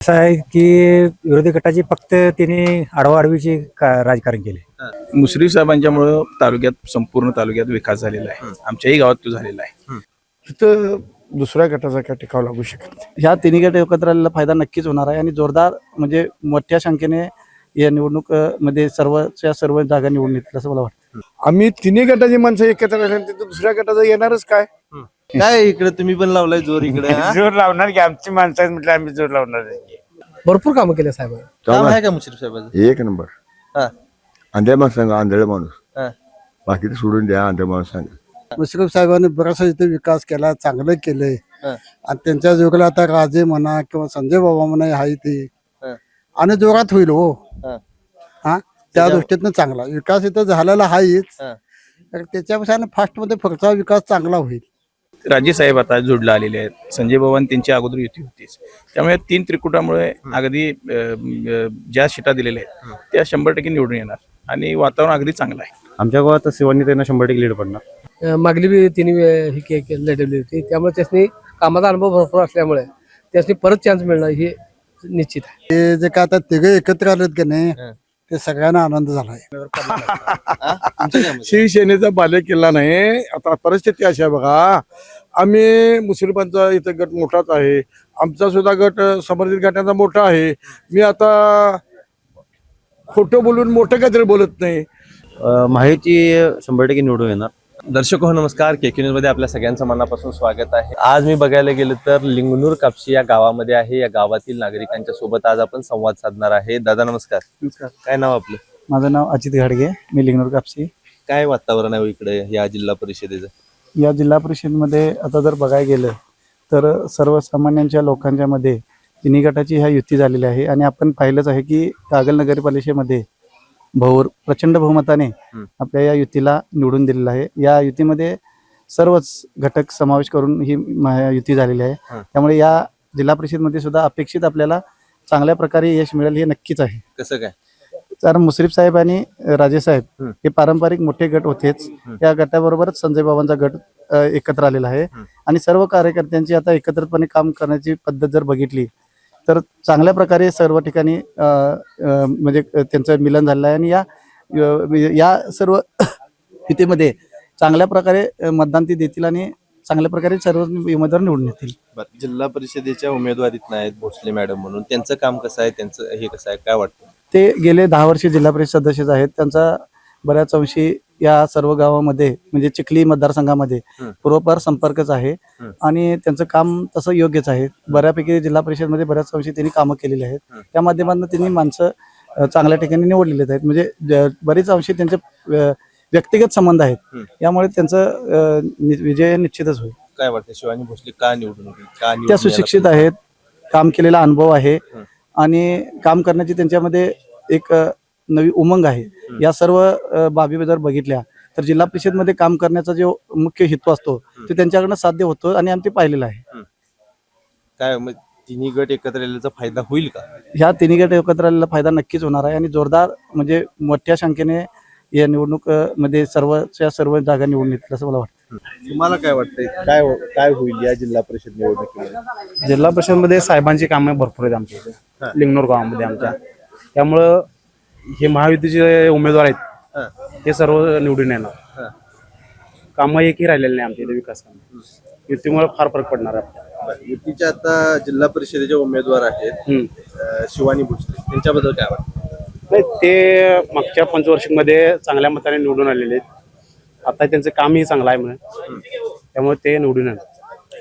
असं आहे की विरोधी गटाची फक्त तिने आडवाआडवीची राजकारण केले. मुश्रीफ साहेबांच्यामुळं तालुक्यात संपूर्ण तालुक्यात विकास झालेला आहे. आमच्याही गावात तो झालेला आहे. तिथं दुसऱ्या गटाचा काय टिकाव लागू शकत नाही. ह्या तिन्ही गट एकत्र आलेला फायदा नक्कीच होणार आहे आणि जोरदार म्हणजे मोठ्या संख्येने या निवडणूक मध्ये सर्व जागा निवडून येतील असं मला वाटतं. आम्ही तिन्ही गटाची माणसं एकत्र राहिल्यानंतर तिथं दुसऱ्या गटाचं येणारच काय. काय इकडे तुम्ही पण लावलाय जोर इकडे जोर लावणार की आमची माणसं आहेत म्हटलं आम्ही जोर लावणार आहे. भरपूर कामं केले साहेब. काम आहे का मुश्रीफ साहेबांचं? एक नंबर. हा. आंधळ्या माणूस सांगा, आंधळ माणूस हा. बाकी सोडून द्या, आंधळ माणूस सांगा. मुश्रीफ साहेबांनी बराचसा इथे विकास केला, चांगलं केलंय. हा. आणि त्यांच्या जोगला आता राजे म्हणा किंवा संजय बाबा म्हणा आहे ते हा. आणि जोरात होईल हो. हा. हा त्या दृष्टीनं चांगला विकास इथं झालेला आहेच. हा. तर त्याच्यापेक्षा फास्ट मध्ये पुढचा विकास चांगला होईल. राजे साहेब आता जोडला आलेले आहेत. संजय बाबांनी त्यांची अगोदर युती होतीच. त्यामुळे 3 त्रिकुटामुळे अगदी ज्या सीटा दिलेल्या आहेत त्या 100% निवडून येणार आणि वातावरण अगदी चांगलं आहे. आमच्या गावात शिवानी त्यांना 100% लीड पडणार. मागली बी तिने ही लढवली होती, त्यामुळे त्यासनी कामाचा अनुभव भरपूर असल्यामुळे त्यासनी परत चान्स मिळणार हे निश्चित आहे. ते जे काय आता तिघे एकत्र आलेत की नाही ते सगळ्यांना आनंद झालाय. शिवसेनेचा बालेकिल्ला नाही. आता परिस्थिती अशी आहे बघा, आम्ही मुस्लिमांचा इथं गट मोठाच आहे. आमचा सुद्धा गट समर्थित गटाचा मोठा आहे. मी आता खोटं बोलून मोठं काहीतरी बोलत नाही. माहिती 100% निवडून येणार. दर्शक हो नमस्कार, केके न्यूज मध्ये आपल्या सगळ्यांचं मनापासून स्वागत आहे. आज मी बघायला गेलं तर लिंगनूर कापशी या गावामध्ये आहे. या गावातील नागरिकांच्या सोबत आज आपण संवाद साधणार आहे. दादा नमस्कार. काय नाव आपलं? माझं नाव अजित घाडगे, मी लिंगनूर कापसी. काय वातावरण आहे इकडे या जिल्हा परिषदेचं? या जिल्हा परिषदेमध्ये आता जर बघायला गेलं तर सर्वसामान्यांच्या लोकांच्या मध्ये तिन्ही गटाची ह्या युती झालेली आहे आणि आपण पाहिलंच आहे की कागल नगरपालिकेमध्ये प्रचंड बहुमताने आपल्या या युतीला निवडून दिलेलं आहे. या युतीमध्ये सर्वच घटक समावेश करून ही युती झालेली आहे. त्यामुळे या जिल्हा परिषदमध्ये सुद्धा अपेक्षित आपल्याला चांगल्या प्रकारे यश मिळेल हे नक्कीच आहे. कसं काय? कारण मुश्रीफ साहेब आणि राजे साहेब हे पारंपरिक मोठे गट होतेच. या गटाबरोबरच संजय बाबांचा गट एकत्र आलेला आहे आणि सर्व कार्यकर्त्यांची आता एकत्रितपणे काम करण्याची पद्धत जर बघितली तर चांगल्या प्रकारे सर्व ठिकाणी म्हणजे त्यांचं मिलन झालेलं आहे आणि या सर्व युतीमध्ये चांगल्या प्रकारे मतदान ते देतील आणि चांगल्या प्रकारे सर्व उमेदवार निवडून येतील. जिल्हा परिषदेच्या उमेदवारीत नाहीत भोसले मॅडम म्हणून, त्यांचं काम कसं आहे, त्यांचं हे कसं आहे, काय वाटतं? ते गेले 10 वर्ष जिल्हा परिषद सदस्यच आहेत. त्यांचा बऱ्याच अंशी या सर्व गावामध्ये म्हणजे चिखली मतदारसंघामध्ये पूर्वपार संपर्कच आहे आणि त्यांचं काम तसं योग्यच आहे. बऱ्यापैकी जिल्हा परिषदमध्ये बऱ्याच अंशी त्यांनी कामं केलेली आहेत. त्या माध्यमातून त्यांनी माणसं चांगल्या ठिकाणी निवडलेले आहेत. म्हणजे बरीच अंशी त्यांचे व्यक्तिगत संबंध आहेत. यामुळे त्यांचं विजय निश्चितच होईल. काय वाटतं शिवानी भोसले का निवडून येतील? का त्या सुशिक्षित आहेत, काम केलेला अनुभव आहे आणि काम करण्याची त्यांच्यामध्ये एक नवी उमंग आहे. या सर्व बाबी जर बघितल्या तर जिल्हा परिषदमध्ये काम करण्याचा जो मुख्य हेतू असतो तो त्यांच्याकडनं साध्य होतो आणि आम्ही ते पाहिलेलं आहे. काय मग तिन्ही गट एकत्र आल्याचा फायदा होईल का? ह्या तिन्ही गट एकत्र आलेला फायदा नक्कीच होणार आहे आणि जोरदार म्हणजे मोठ्या संख्येने या निवडणूक मध्ये सर्व जागा निवडून येतील असं मला वाटतं. तुम्हाला काय वाटतंय, काय होईल या जिल्हा परिषद निवडणुकीमध्ये? जिल्हा परिषदमध्ये साहेबांची कामं भरपूर आहेत आमच्या इथे लिंगनूर गावामध्ये आमच्या. त्यामुळं हे महायुतीचे उमेदवार आहेत ते सर्व निवडून येणार. कामं एकही राहिलेली नाही आमच्या इथे विकास काम. युतीमुळे फार फरक पडणार आहे. युतीच्या आता जिल्हा परिषदेचे उमेदवार आहेत शिवानी भोसले, त्यांच्याबद्दल काय वाटतं? नाही, ते मागच्या 5 वर्षांमध्ये चांगल्या मताने निवडून आलेले आहेत. आता त्यांचं कामही चांगलं आहे म्हणून त्यामुळे ते निवडून येणार.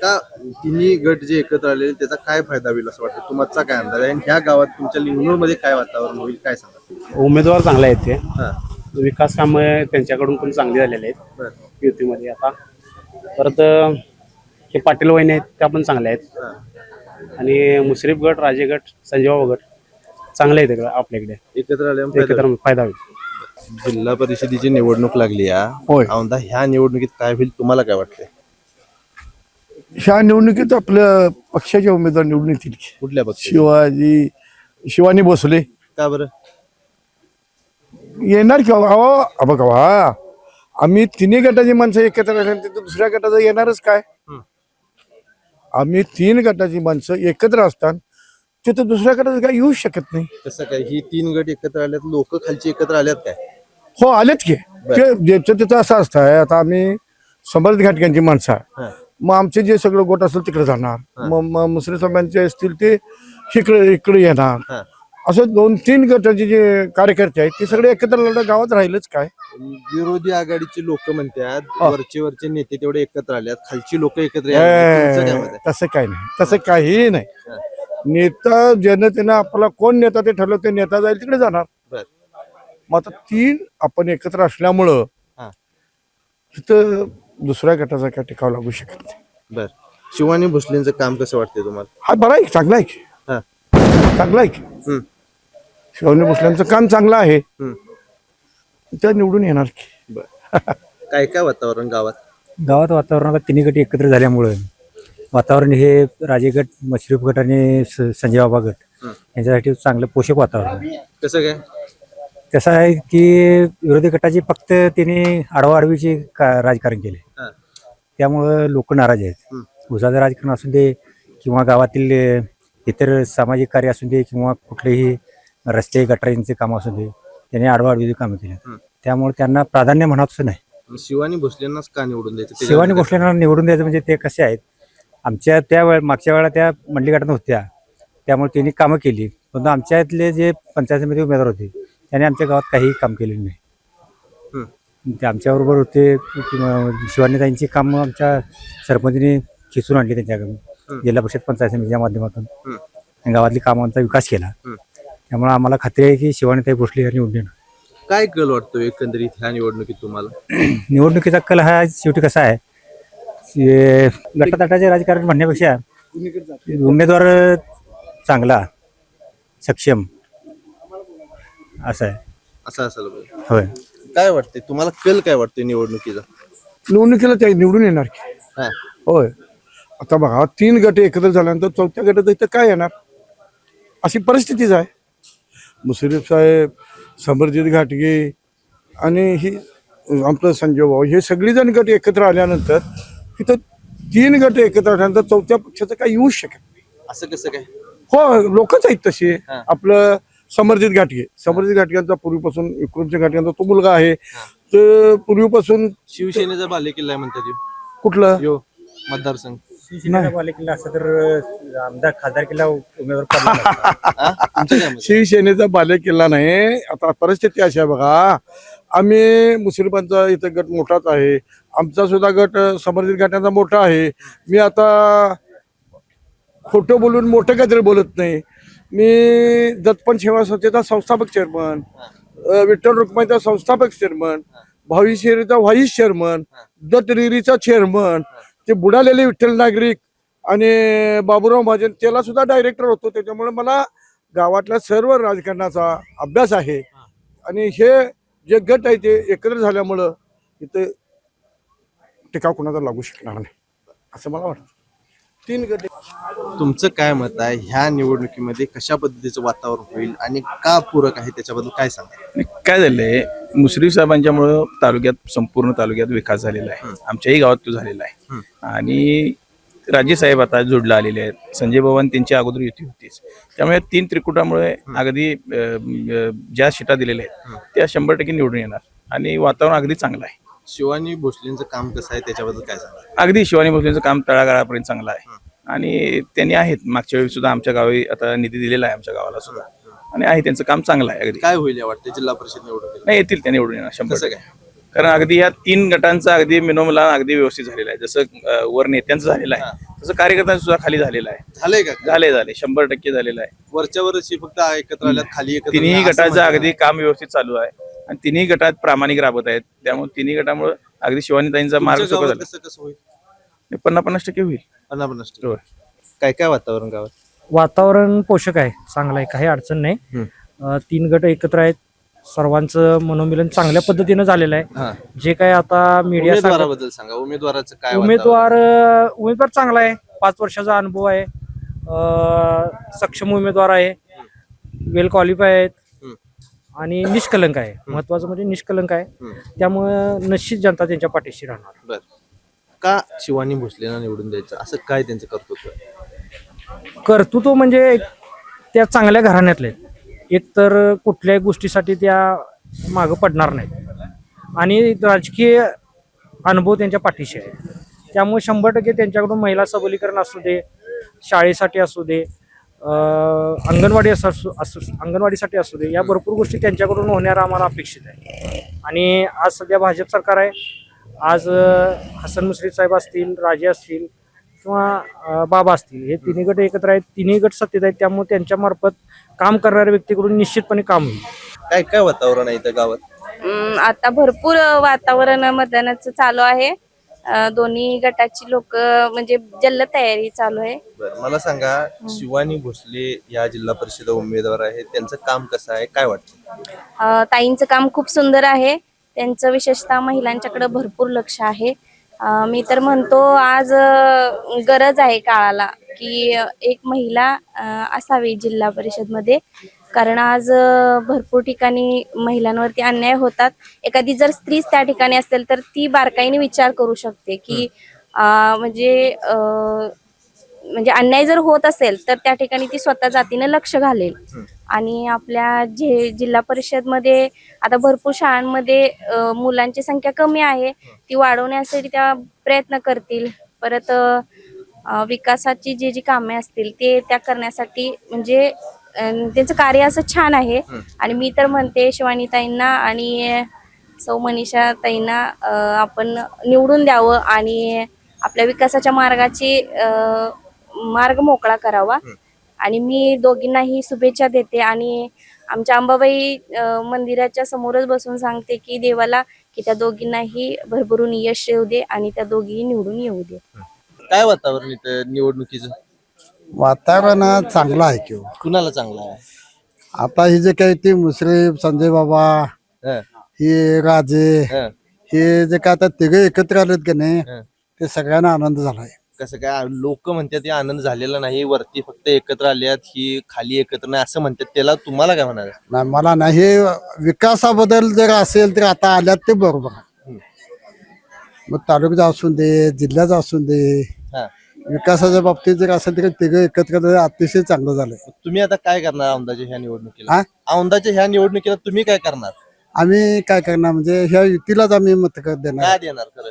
का तिन्ही गट जे एकत्र आलेले त्याचा काय फायदा होईल असं वाटतं? तुमचा काय अंदाज आहे? आणि ह्या गावात तुमच्या लिंगनूर मध्ये काय वातावरण होईल, काय सांगा? उमेदवार चांगले आहेत ते. विकास कामं त्यांच्याकडून पण चांगली झालेली आहेत युतीमध्ये. आता परत हे पाटील वहिनी आहेत त्या पण चांगल्या आहेत आणि मुश्रीफ गट, राजे गट, संजय बाबा गट चांगले आहेत आपल्याकडे. एकत्र फायदा होईल. जिल्हा परिषदेची निवडणूक लागली औंधा, ह्या निवडणुकीत काय होईल तुम्हाला काय वाटतंय? ह्या निवडणुकीत आपल्या पक्षाचे उमेदवार निवडून येतील. कुठल्या पक्ष? शिवानी भोसले. का बरं येणार किंवा बघा, आम्ही तिन्ही गटाची माणसं एकत्र राहिल्यानंतर तिथं दुसऱ्या गटाचं येणारच काय. आम्ही 3 गटाची माणसं एकत्र असतात तिथं दुसऱ्याकडे काय येऊ शकत नाही. कसं काय ही 3 गट एकत्र आल्यात, लोक खालची एकत्र आल्यात काय? हो आलेत की ते ज्याचं तिथं असं असतंय. आता आम्ही समर्थ घाटक्यांची माणसं आहे. हा. मग आमचे जे सगळं गोट असेल तिकडे जाणार, मग मुस्लिम समाजाचे असतील ते इकडे येणार. हा. असं 2-3 गटाचे जे कार्यकर्ते आहेत ते सगळे एकत्र लढा गावात राहिलंच काय. विरोधी आघाडीची लोक म्हणतात वरचे नेते तेवढे एकत्र आल्यात, खालची लोक एकत्र यायला. तुमचं काय मत आहे? तसं काय नाही, तसं काहीही नाही. नेता जनतेनं आपला कोण नेता ते ठरलं ते नेता जाईल तिकडे जाणार. बर. मग आता 3 आपण एकत्र असल्यामुळं हा. तिथं दुसऱ्या गटाचा काय टिकाव लागू शकत नाही. बर. शिवानी भोसलेंचं काम कसं वाटतंय तुम्हाला? हा बरं आहे, चांगला आहे की. हा. चांगला आहे की. हम्म. शिवानी भोसलेंचं काम चांगलं आहे. हम्म. त्या निवडून येणार की. काय काय वातावरण गावात? गावात वातावरणाला तिन्ही गट एकत्र झाल्यामुळं वातावरण हे राजे गट, मशरीफ गट आणि संजय बाबा गट यांच्यासाठी चांगलं पोषक वातावरण आहे. कसं काय? कसं आहे की विरोधी गटाची फक्त त्यांनी आडवाआडवीचे राजकारण केले, हा. त्यामुळं लोक नाराज आहेत. उसाचं राजकारण असू दे किंवा गावातील इतर सामाजिक कार्य असू दे किंवा कुठलेही रस्ते गटारींचे काम असू दे, त्यांनी आडवाआडवीची कामं केली. त्यामुळे त्यांना प्राधान्य म्हणावंच नाही. मग शिवानी भोसलेंनाच का निवडून द्यायचं? शिवानी भोसलेंना निवडून द्यायचं म्हणजे ते कसे आहेत, आमच्या मागच्या वेळेला त्या मंडली गटात होत्या त्यामुळे त्यांनी कामं केली. पण आमच्या इथले जे पंचायत समिती उमेदवार होते त्यांनी आमच्या गावात काहीही काम केलेलं नाही. ते आमच्याबरोबर होते. शिवानीताईंची कामं आमच्या सरपंचनी खिचून आणली त्यांच्याकडून जिल्हा परिषद पंचायत समितीच्या माध्यमातून गावातली कामांचा विकास केला. त्यामुळे आम्हाला खात्री आहे की शिवानीताई भोसले यांनी निवडून येणार. काय कल वाटतो एकंदरीत ह्या निवडणुकीत तुम्हाला? निवडणुकीचा कल हा शेवटी कसा आहे, गटातटाचे राजकारण म्हणण्यापेक्षा उमेदवार चांगला सक्षम असं आहे. असं असायला पाहिजे. होय. काय वाटतंय तुम्हाला, कल काय वाटतोय निवडणुकीचा? निवडणुकीला ते निवडून येणार की. हा. होय. आता बघा 3 गट एकत्र झाल्यानंतर 4थ्या गटात इथं काय येणार अशी परिस्थितीच आहे. मुश्रीफ साहेब, समरजित घाटगे आणि ही आपलं संजय भाऊ हे सगळीजण गट एकत्र आल्यानंतर इथं 3 गट एकत्र आल्यानंतर 4थ्या पक्षाचं काही येऊच शकत नाही. असं कसं काय? हो लोकच आहेत तसे. हा. आपलं समरजित घाटग्यांचा पूर्वीपासून विक्रमसिंह घाटग्यांचा तो मुलगा आहे. तर पूर्वीपासून शिवसेनेचा बालेकिल्ला आहे म्हणतात ह्यो. कुठलं यो मतदारसंघ. बालेकिल्ला असं तर आमदार खासदार किल्ला उमेदवार तुमचं काय मत? शिवसेनेचा बालेकिल्ला नाही. आता परिस्थिती अशी आहे बघा, आम्ही मुस्लिमांचा इथं गट मोठाच आहे. आमचा सुद्धा गट समर्जित घाटग्यांचा मोठा आहे. मी आता खोटं बोलून मोठं काहीतरी बोलत नाही. मी दत्तपण सेवा संस्थेचा संस्थापक चेअरमन, विठ्ठल रुक्माईचा संस्थापक चेअरमन, भावी शेरीचा व्हाईस चेअरमन, दत्त डेअरीचा चेअरमन, ते बुडालेले विठ्ठल नागरिक आणि बाबूराव महाजन त्याला सुद्धा डायरेक्टर होतो. त्याच्यामुळे मला गावातल्या सर्व राजकारणाचा अभ्यास आहे. आणि हे जे गट आहे ते एकत्र झाल्यामुळं इथं टिकाव कोणाचा लागू शकणार नाही असं मला वाटतं. 3 गट. तुमचं काय मत आहे, ह्या निवडणुकीमध्ये कशा पद्धतीचं वातावरण होईल आणि का पूरक आहे त्याच्याबद्दल काय सांगा? काय झालंय, मुश्रीफ साहेबांच्यामुळं संपूर्ण तालुक्यात विकास झालेला आहे. आमच्याही गावात तो झालेला आहे. आणि राजे साहेब आता जोडला आलेले आहेत. संजय बाबा त्यांची अगोदर युती होतीच. त्यामुळे 3 त्रिकुटामुळे अगदी ज्या शिटा दिलेल्या आहेत त्या 100% निवडून येणार आणि वातावरण अगदी चांगलं आहे. शिवानी भोसलेंचं काम कसं आहे त्याच्याबद्दल काय सांगा? अगदी शिवानी भोसलेंचं काम तळागाळापर्यंत चांगलं आहे. आणि त्यांनी आहेत मागच्या वेळी सुद्धा आमच्या गावी आता निधी दिलेला आहे आमच्या गावाला सुद्धा. आणि आहे त्यांचं काम चांगलं आहे. अगदी काय होईल या वाटतं जिल्हा परिषद निवडणुकीत? नाही येतील त्या निवडून येणार 100%. कसं काय? कारण अगदी या 3 गटांचा अगदी मिनोमिलान अगदी व्यवस्थित झालेला आहे. जसं वर नेत्यांचं झालेलं आहे तसं कार्यकर्त्यांचं सुद्धा खाली झालेलं आहे. झालंय का? झाले 100% झालेलं आहे. वरच्या वरच फक्त एकत्र आल्यात, खाली एकत्र तिन्ही नाही, असं गटाचं म्हणतात. अगदी काम व्यवस्थित चालू आहे आणि तिन्ही गटात प्रामाणिक राबत आहेत. त्यामुळे तिन्ही गटामुळे अगदी शिवानीताईंचा मार्ग तुमच्या सोपा गावात झाला. कसं होईल? 50-50% होईल. 50-50. होय. काय काय वातावरण गावात? वातावरण पोषक आहे, चांगलं आहे, काही अडचण नाही. 3 गट एकत्र आहेत, सर्वांचं मनोमिलन चांगल्या पद्धतीनं झालेलं आहे. जे काय आता मीडिया उमेदवाराबद्दल सांगा. उमेदवाराचं काय उमेदवार चांगला आहे, 5 वर्षाचा अनुभव आहे, सक्षम उमेदवार आहे, वेल क्वालिफाय आहेत आणि निष्कलंक आहे. महत्वाचं म्हणजे निष्कलंक आहे. त्यामुळे निश्चित जनता त्यांच्या पाठीशी राहणार. बर. का शिवानी भोसलेंना निवडून द्यायचं, असं काय त्यांचं कर्तृत्व आहे? कर्तृत्व म्हणजे त्या चांगल्या घराण्यातले आहेत. एक तर कुठल्याही गोष्टीसाठी त्या मागं पडणार नाहीत आणि राजकीय अनुभव त्यांच्या पाठीशी आहे. त्यामुळे 100% त्यांच्याकडून महिला सबलीकरण असू दे, शाळेसाठी असू दे, अंगणवाडीसाठी असू दे, या भरपूर गोष्टी त्यांच्याकडून होण्याला आम्हाला अपेक्षित आहे. आणि आज सध्या भाजप सरकार आहे. आज हसन मुश्रीफ साहेब असतील, राजे असतील किंवा बाबा असतील, हे तिन्ही गट एकत्र आहेत, तिन्ही गट सत्तेत आहेत. त्यामुळे त्यांच्या मार्फत काम करणाऱ्या व्यक्तीकडून निश्चितपणे काम होईल. काय काय वातावरण आहे इथं गावात? आता भरपूर वातावरण मतदानाचं चालू आहे. दोन्ही गटाची लोक म्हणजे जल्लोष तयारी चालू आहे. बरं, मला सांगा, शिवानी भोसले या जिल्हा परिषद उमेदवार आहेत, त्यांचं काम कसं आहे, काय वाटतं? ताईंचं काम खूप सुंदर आहे. त्यांचं विशेषतः महिलांच्याकडे भरपूर लक्ष आहे. मी तर म्हणतो आज गरज आहे काळाला की एक महिला असावी जिल्हा परिषदमध्ये, कारण आज भरपूर ठिकाणी महिलांवरती अन्याय होतात. एखादी जर स्त्री त्या ठिकाणी असेल तर ती बारकाईने विचार करू शकते की म्हणजे अन्याय जर होत असेल तर त्या ठिकाणी ती स्वतः जातीनं लक्ष घालेल. आणि आपल्या जिल्हा परिषद मध्ये आता भरपूर शाळांमध्ये मुलांची संख्या कमी आहे, ती वाढवण्यासाठी त्या प्रयत्न करतील. परत विकासाची जी कामे असतील ते त्या करण्यासाठी म्हणजे त्यांचं कार्य असं छान आहे. आणि मी तर म्हणते शिवानीताईंना आणि सौ मनीषा ताईंना आपण निवडून द्यावं आणि आपल्या विकासाच्या मार्ग मोकळा करावा. आणि मी दोघींनाही शुभेच्छा देते आणि आमच्या अंबाबाई मंदिराच्या समोरच बसून सांगते की देवाला की त्या दोघींनाही भरभरून यश येऊ दे आणि त्या दोघीही निवडून येऊ दे. काय वातावरण इथं निवडणुकीचं? वातावरण चांगलं आहे की कुणाला चांगलं आहे? आता हे जे काही ते मुश्रीफ, संजय बाबा, हं, हे राजे, हं, हे जे काय आता तिघे एकत्र आलेत की नाही, हं. ते सगळ्यांना आनंद झालाय. कसं काय? लोक म्हणतात हे आनंद झालेला नाही, वरती फक्त एकत्र आल्यात, ही खाली एकत्र नाही असं म्हणतात. त्याला तुम्हाला काय म्हणाल? नाही, मला नाही, हे विकासाबद्दल जर असेल तर आता आल्यात ते बरोबर आहे. मग तालुक्याचा असून दे, जिल्ह्याचा असून दे, हा. विकासाच्या बाबतीत जर असेल तर तिघे एकत्र आले, अतिशय चांगलं झालंय. तुम्ही आता काय करणार औंधाच्या ह्या निवडणुकीला? हा? औंधाच्या ह्या निवडणुकीला तुम्ही काय करणार? आम्ही काय करणार म्हणजे ह्या युतीलाच आम्ही मत देणार. काय देणार खरं?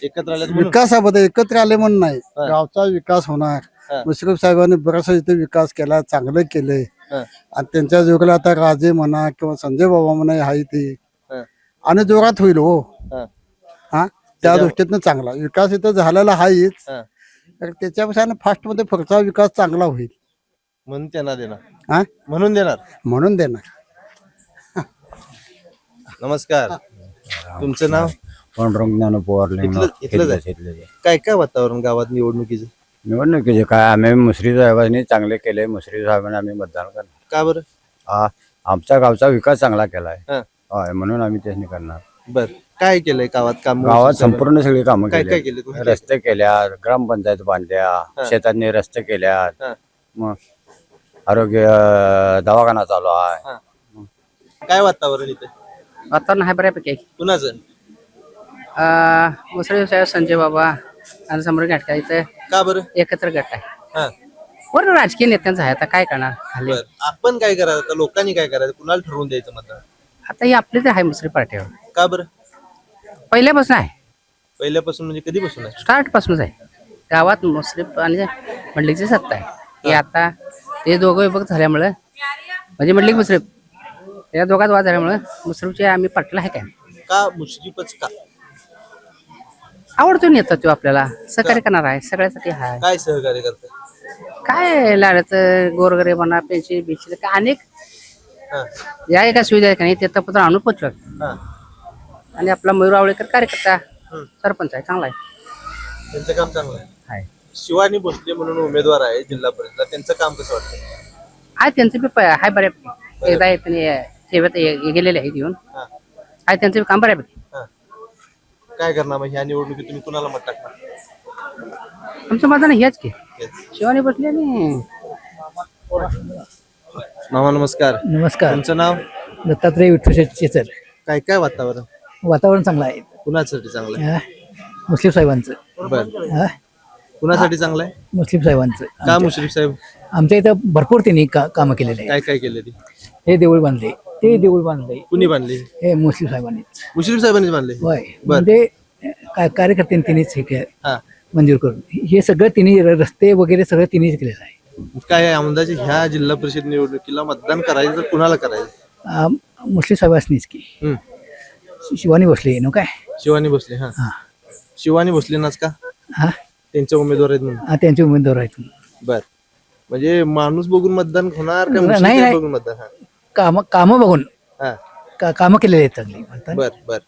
एकत्र आल्यात म्हणून? विकासाबद्दल एकत्र आले म्हणून नाही, हा. गावचा विकास होणार. हा. मुश्रीफ साहेबांनी बराचसा इथे विकास केला, चांगलं केलंय. हा. आणि त्यांच्या जोगला आता राजे म्हणा किंवा संजय बाबा म्हणा आहे ते हा. आणि जोरात होईल हो. हा. हा, त्या दृष्टीनं चांगला विकास इथं झालेला आहेच. हा. तर त्याच्यापेक्षा फास्ट मध्ये पुढचा विकास चांगला होईल म्हणून त्यांना देणार? हा, म्हणून देणार? म्हणून देणार. नमस्कार, तुमचं नाव? पांडुरंग ज्ञान पवार. इथलंच आहे? काय काय वातावरण गावात निवडणुकीचं? निवडणुकीचे काय, आम्ही मुश्रीफ साहेबांनी चांगले केले, मुश्रीफ साहेबांनी आम्ही मतदान करणार. का बरं? आमच्या गावचा विकास चांगला केलाय, हा. होय, म्हणून आम्ही त्यांनी करणार. बर, काय केलंय गावात काम? गावात संपूर्ण सगळी कामं काय काय केली. केले? रस्ते केल्यात, ग्रामपंचायत बांधल्या, शेतांनी रस्ते केल्यात, हा. मग आरोग्य दवाखाना चालू आहे. काय वातावरण इथे? आता नाही बऱ्यापैकी कुणाचं? मुश्रीफ साहेब, संजय बाबा आणि सम्राट घाटका इथं का बरं? एकत्र गट आहे. हा. बरं, राजकीय नेत्यांचं आहे, आता काय करणार खाली. बर, आपण काय करायचं आता? लोकांनी काय करायचं? कुणाला ठरवून द्यायचं मतदान? आता ही आपली तर आहे मुश्रीफ पार्टीवर, का बरं? पहिल्यापासून आहे, पहिल्यापासून म्हणजे कधीपासून आहे? स्टार्ट पासूनच आहे. गावात मुश्रीफ आणि मंडलिकची सत्ता आहे. हे आता ते दोघं विभक्त झाल्यामुळं म्हणजे मंडलिक मुश्रीफ या दोघात वाद झाल्यामुळं मुश्रीफचे आम्ही पार्टीला आहे. काय का मुश्रीफच का? आवडतो नेता तो, आपल्याला सहकार्य करणार आहे, सगळ्यासाठी आहे. काय सहकार्य करताय? काय लाडत गोरगरीबांना पेन्शन बिन्शन काय अनेक हा. या एका सुविधा आहे का नाही, ते पत्र आणून पोचवत. हा. आणि आपला मयूर आवळेकर कार्यकर्ता सरपंच आहे, चांगला आहे. त्यांचं काम चांगलं आहे. आहे. शिवानी भोसले म्हणून उमेदवार आहे जिल्हा परिषदला, त्यांचं काम कसं वाटतं? आहे त्यांचं बी आहे बऱ्यापैकी. एकदा त्यांनी सेवेत गेलेले आहेत येऊन. हा. आहे त्यांचं बी काम बऱ्यापैकी. हा. काय करणार मग ह्या निवडणुकीत तुम्ही कुणाला मत टाकणार? आमचं मतदान हेच की हेच. शिवानी बसले आणि मामा नमस्कार. नमस्कार. तुमचं नाव? दत्तात्रय विठ्ठल चेचर. काय काय वातावरण? वातावरण चांगलं आहे. कुणासाठी चांगलं आहे? मुस्लिम साहेबांचं. बर, कुणासाठी चांगलं आहे? मुस्लिम साहेबांचं. का मुश्रीफ साहेब? आमच्या इथं भरपूर त्यांनी कामं केलेले काय काय केलं ती हे देऊळ बांधले ते देऊळ बांधले कुणी बांधली हे मुस्लिम साहेबांनी मुश्रीफ साहेबांनी बांधले होय बर. म्हणजे कार्यकर्त्यांनी त्यांनीच हे हा मंजूर करून हे सगळं तिन्ही रस्ते वगैरे सगळं तिन्हीच केलेलं आहे. काय आहे, अंदाजे ह्या जिल्हा परिषद निवडणुकीला मतदान करायचं तर कुणाला करायचं मुस्लिम साहेबांनीच की हम्म. शिवानी बसले ना काय शिवानी भोसले हा हा. शिवानी भोसलेनाच का हा त्यांचे उमेदवार आहेत म्हणून त्यांचे उमेदवार आहेत. बर म्हणजे माणूस बघून मतदान होणार का नाही, मुश्रीफ नाही. साहेब बघून मतदान कामं बघून हा कामं केलेली आहेत चांगली म्हणतात. बर बर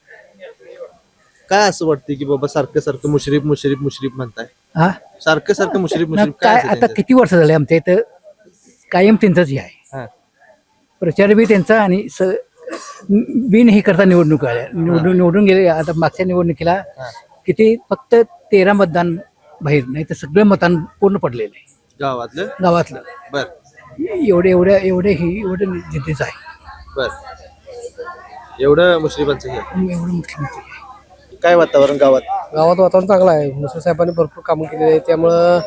काय असं वाटतं की बाबा सारखं सारखं मुश्रीफ मुश्रीफ मुश्रीफ म्हणताय हा सारखं सारखं मुश्रीफ ना मुश्रीफ काय काय असं आता त्यांचं? किती वर्ष झाले आमच्या इथं कायम त्यांचंच हे आहे हा. प्रचार बी त्यांचा आणि बिन हे करता निवडणूक आल्या निवडून गेले. आता मागच्या निवडणुकीला किती फक्त 13 मतदान बाहेर नाही तर सगळं मतदान पूर्ण पडलेलं आहे गावातलं गावातलं. बर एवढे जिद्दीच आहे बर एवढं मुश्रीफांचं हे एवढं मुस्लिम काय वातावरण गावात वातावरण चांगलं आहे. मुश्रीफ साहेबांनी भरपूर कामं केलेली आहे त्यामुळं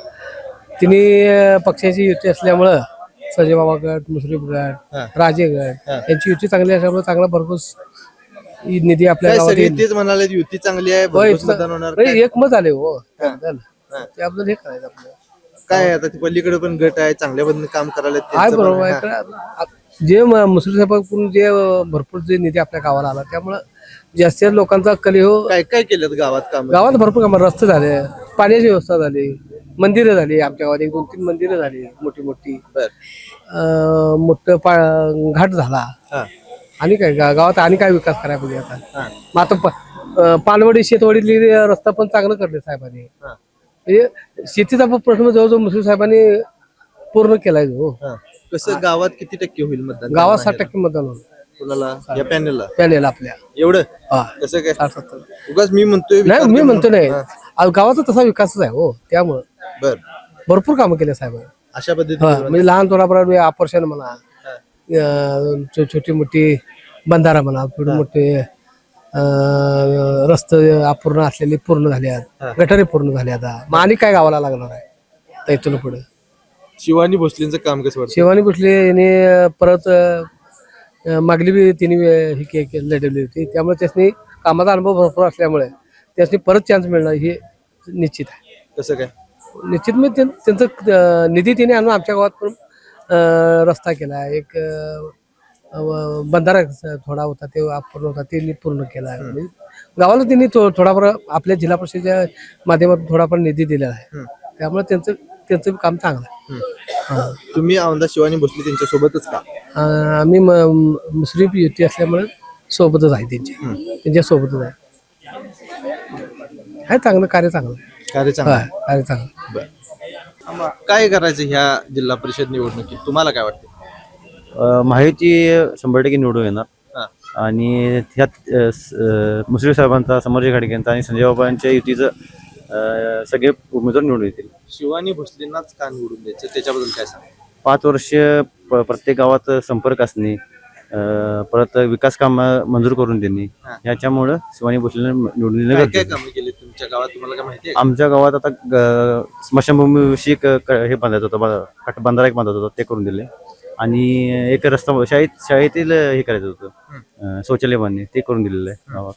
तिन्ही पक्षाची युती असल्यामुळं संजय बाबा गट मुश्रीफ गट राजे गट यांची युती चांगली असल्यामुळे चांगला भरपूर निधी आपल्या काय गावात सगळे येईल. तेच म्हणाले युती चांगली आहे भरघोस मतदान होणार नाही, काय? एकमत आले हो झालं. ते आपलं हे करायचं आपलं काय आता ती पलीकडे पण गट आहे चांगल्या पद्धतीने काम करायला आहे बरोबर आहे. जे मुस्लिम साहेबांकडून जे भरपूर जे निधी आपल्या गावाला आला त्यामुळं जास्तीत लोकांचा कली हो. काय काय केलं गावात काम गावात भरपूर कामं रस्ते झाले पाण्याची व्यवस्था झाली मंदिरं झाली आमच्या गावात 1-2-3 मंदिरं झाली मोठी मोठी बर मोठं घाट झाला. हा आणि काय गावात आणि काय विकास करायला पाहिजे आता हा मग आता पानवडी शेतवाडीतली रस्ता पण चांगलं करले साहेबांनी. हा. म्हणजे शेतीचा प्रश्न जवळजवळ मुस्लिम साहेबांनी पूर्ण केलाय जो. हा. कसं गावात किती टक्के होईल मतदान गावात 60% मतदान होतं कुणाला या पॅनलला पॅनेल आपल्या. एवढं हा कसं काय 60-70. उगाच मी म्हणतोय नाही विचार मी करून. म्हणतो नाही हा. गावाचा तसा विकासच आहे हो त्यामुळं बर भरपूर कामं केले साहेबांनी. अशा पद्धतीने म्हणजे लहान थोडापर्यंत ऑपरेशन म्हणा छोटी मोठी बंधारा म्हणा छोटे मोठे रस्ते अपूर्ण असलेले पूर्ण झाले आहेत गटारी पूर्ण झाले आता मग आणि काय गावाला लागणार आहे तर इथून पुढे. शिवानी भोसलेंचं काम कसं वाटतं शिवानी भोसले याने परत मागली बी तिने लढवली होती त्यामुळे त्यासनी कामाचा अनुभव भरपूर असल्यामुळे त्यासनी परत चान्स मिळणार हे निश्चित आहे. कसं काय निश्चित मी त्यांचं निधी तिने आणून आमच्या गावात पण रस्ता केला एक बंधारा थोडा होता ते अपूर्ण होता ते पूर्ण केला. गावाला त्यांनी थोडाफार आपल्या जिल्हा परिषदेच्या माध्यमातून थोडाफार निधी दिलेला आहे त्यामुळे त्यांचं काम चांगलं आहे. तुम्ही आमदार शिवानी भोसले त्यांच्या सोबतच का आम्ही मुस्लिम युती असल्यामुळे सोबतच आहे त्यांच्या सोबतच आहे. चांगलं कार्य चांगलं आहे. कार्य चांगलं आहे. कार्य चांगलं. काय करायचं ह्या जिल्हा परिषद निवडणुकीत तुम्हाला काय वाटतं महायुती 100% निवडून येणार हा. आणि ह्यात मुश्रीफ साहेबांचा समर्थ घाडगेंचा आणि संजय बाबांच्या युतीचं सगळे उमेदवार निवडून येतील. शिवानी भोसलेंनाच का निवडून द्यायचं त्याच्याबद्दल काय सांग 5 वर्ष प्रत्येक गावात संपर्क असणे परत विकास काम मंजूर करून देणे याच्यामुळं शिवानी भोसले निवडून येणं काय गरजेचं आहे. कामं केली तुमच्या गावात तुम्हाला काय माहिती आहे आमच्या गावात आता स्मशानभूमीविषयी हे बांधायचं होतं बंधारा एक बांधायचं होतं ते करून दिले आणि एक रस्ता शाळेतील हे करायचं होतं शौचालय बांधणे ते करून दिलेलं आहे गावात.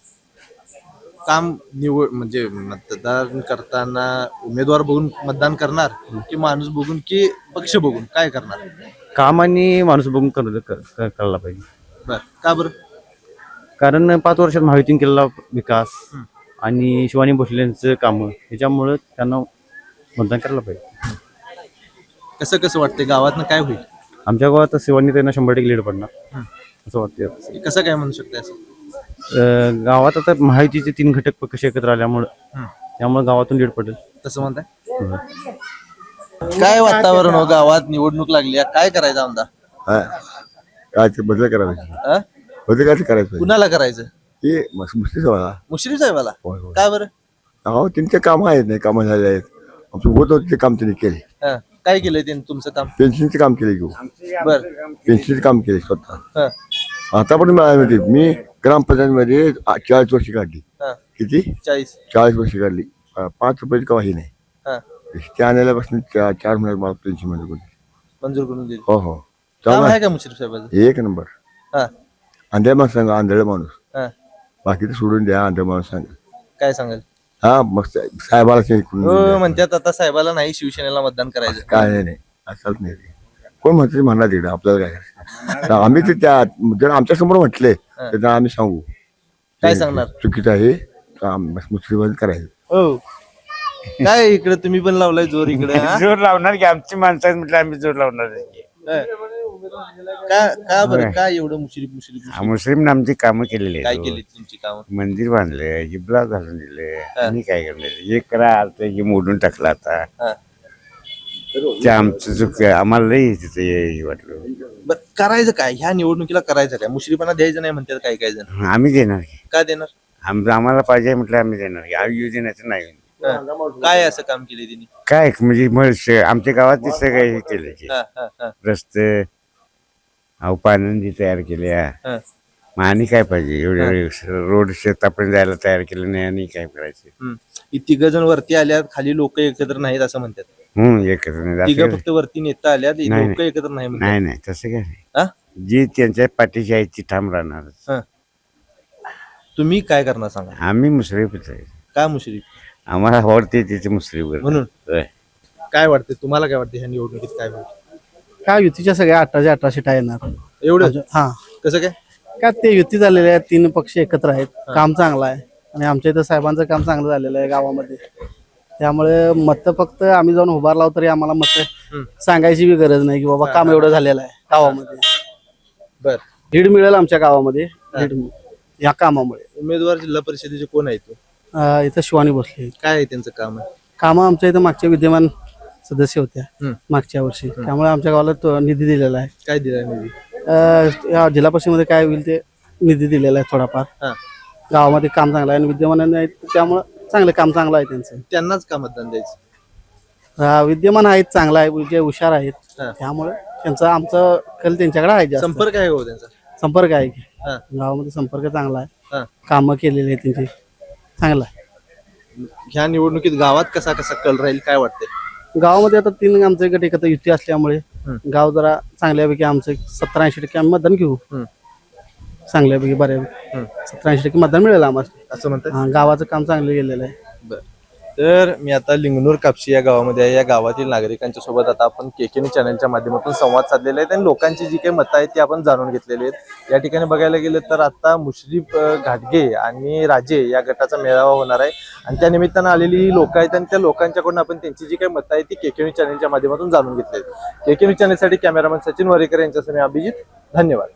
काम निवड म्हणजे मतदान करताना उमेदवार बघून मतदान करणार की माणूस बघून की पक्ष बघून काय करणार काम आणि माणूस बघून करायला पाहिजे. बर का बरं कारण 5 वर्षात महायुतीने केलेला विकास आणि शिवानी भोसलेंचं कामं ह्याच्यामुळं त्यांना मतदान करायला पाहिजे. कसं कसं वाटतंय गावातनं काय होईल आमच्या गावात शिवानी त्यांना 100% लीड पडणार असं वाटतं. कसं काय म्हणू शकते असं गावात आता महायुतीचे 3 घटक पक्ष एकत्र आल्यामुळं त्यामुळे गावातून लीड पडेल तसं म्हणताय. काय वातावरण हो गावात निवडणूक लागली काय करायचं आमदार काय ते बदल करायचं बदल काय करायचं कुणाला करायचं ते मुस्लिम सभा मुश्रीफ साहेबाला होय होय काय बरं अहो त्यांचे काम आहेत नाही कामं झाले आहेत आमचं होत होतं ते काम त्यांनी केले हा. काय केलंय त्यांनी तुमचं काम पेन्शनचे काम केले घेऊ बर पेन्शनचे काम केले स्वतः हा. आता पण मी ग्रामपंचायतमध्ये 40 वर्ष काढली हा. किती 40 वर्ष काढली 5 रुपयाची कवाही नाही हा. ते आणायलापासून 4 महिन्यात मला पेन्शन मध्ये मंजूर करून दिली. हो हो काम चांगला आहे का मुश्रीफ साहेबाचं? एक नंबर. हा आंधळे माणूस सांगा, आंधळे माणूस. हा बाकी सोडून द्या, आंधळे माणूस सांगा. काय सांगाल? हा मग साहेबाला ते करून हो द्या. म्हणतात आता साहेबाला नाही शिवसेनेला मतदान करायचं. काय नाही असंच नाही ते. कोण म्हणते म्हणणार तिकडे आपल्याला काय करायचं? आम्ही ते त्या जर आमच्या समोर म्हटले तर आम्ही सांगू काय सांगणार? चुकीचं आहे मुस्लिम करायचं. हो काय इकडे तुम्ही पण लावलाय जोर इकडे हा? जोर लावणार की आमची माणसं आहेत म्हटलं आम्ही जोर लावणार आहे की. का बरं काय एवढं मुश्रीफ मुस्लिम आमची कामं केलेली काय आहेत. केली तुमची कामं? मंदिर बांधले जिबला घालून दिले आणि काय करले एक करा आलत की मोडून टाकला आता हा. ते आमचं चुक आम्हाला लई तिथे हे वाटलं. बरं करायचं काय ह्या निवडणुकीला करायचं काय? मुश्रीफांना द्यायचं नाही म्हणतात काही काही जण. आम्ही देणार की का देणार? आम्हाला पाहिजे म्हटलं आम्ही देणार की आम्ही देण्याचं नाही. हा. काय असं काम केले तिने? काय म्हणजे आमच्या गावात ते सगळं हे केलं की हा, हा, हा, रस्ते पानंदी तयार केल्या. हा. मग आणि काय पाहिजे एवढे रोड शेतापर्यंत जायला तयार केलं नाही आणि काय करायचं. हम्म. ही तिघ जण वरती आल्यात खाली लोक एकत्र नाहीत असं म्हणतात. एकत्र नाही तिघ असं काय- फक्त वरती नेता आल्यात नाही, लोक एकत्र नाही म्हणतात. नाही नाही तसं काय हा? नाही. जी त्यांच्या पाठीशी आहे ती ठाम राहणार. तुम्ही काय करणार सांगा? आम्ही मुस्लिमच आहे. काय मुश्रीफ आम्हाला आवडते तिथे मुस्लिम म्हणून काय वाटते तुम्हाला? काय वाटते ह्या निवडणुकीत काय होईल? काय युतीच्या सगळ्या 18 सीटा येणार. एवढं हा कसं काय? काय ते युती झालेले आहेत, 3 पक्ष एकत्र आहेत. काम चांगलं आहे आणि आमच्या इथं साहेबांचं काम चांगलं झालेलं आहे गावामध्ये. त्यामुळे मत फक्त आम्ही जाऊन उभारलाव तरी आम्हाला मत सांगायची बी गरज नाही की बाबा काम एवढं झालेलं आहे गावामध्ये. बर लीड मिळेल आमच्या गावामध्ये या कामामुळे. उमेदवार जिल्हा परिषदेचे कोण आहेत? इथं शिवानी बसले. काय आहे त्यांचं काम? कामं आमच्या इथं मागच्या विद्यमान सदस्य होत्या मागच्या वर्षी, त्यामुळे आमच्या गावाला तो निधी दिलेला आहे. काय दिलाय निधी? या जिल्हा परिषदेमध्ये काय होईल ते निधी दिलेला आहे थोडाफार. गावामध्ये काम चांगलं आहे आणि विद्यमान आहेत त्यामुळं चांगलं काम चांगलं आहे त्यांचं. त्यांनाच का मतदान द्यायचं? विद्यमान आहेत चांगला आहे, जे हुशार आहेत त्यामुळे त्यांचं आमचं कल त्यांच्याकडे आहे. जास्त संपर्क आहे हो त्यांचा? संपर्क आहे की गावामध्ये संपर्क चांगला आहे. कामं केलेली आहेत त्यांची चांगला आहे. ह्या निवडणुकीत गावात कसा कसा कल राहील काय वाटतंय? गावामध्ये आता 3 आमचे गट एकत्र युती असल्यामुळे गाव जरा चांगल्यापैकी आमचं 70-80% आम्ही मतदान घेऊ. चांगल्यापैकी बऱ्यापैकी 70-80% मतदान मिळेल आम्हाला असं म्हणतात. गावाचं काम चांगलं गेलेलं आहे. तर मी आता लिंगनूर कापशी या गावामध्ये आहे. या गावातील नागरिकांच्या सोबत आता आपण केकेनी चॅनलच्या माध्यमातून संवाद साधलेला आहे आणि लोकांची जी काही मतं आहेत ती आपण जाणून घेतलेली आहेत. या ठिकाणी बघायला गेलं तर आता मुश्रीफ घाटगे आणि राजे या गटाचा मेळावा होणार आहे आणि त्या निमित्तानं आलेली लोक आहेत आणि त्या लोकांच्याकडून आपण त्यांची जी काही मतं आहेत ती केकेनी चॅनलच्या माध्यमातून जाणून घेतली आहेत. केकेनी चॅनलसाठी कॅमेरामॅन सचिन वारेकर यांच्यासमोर अभिजित. धन्यवाद.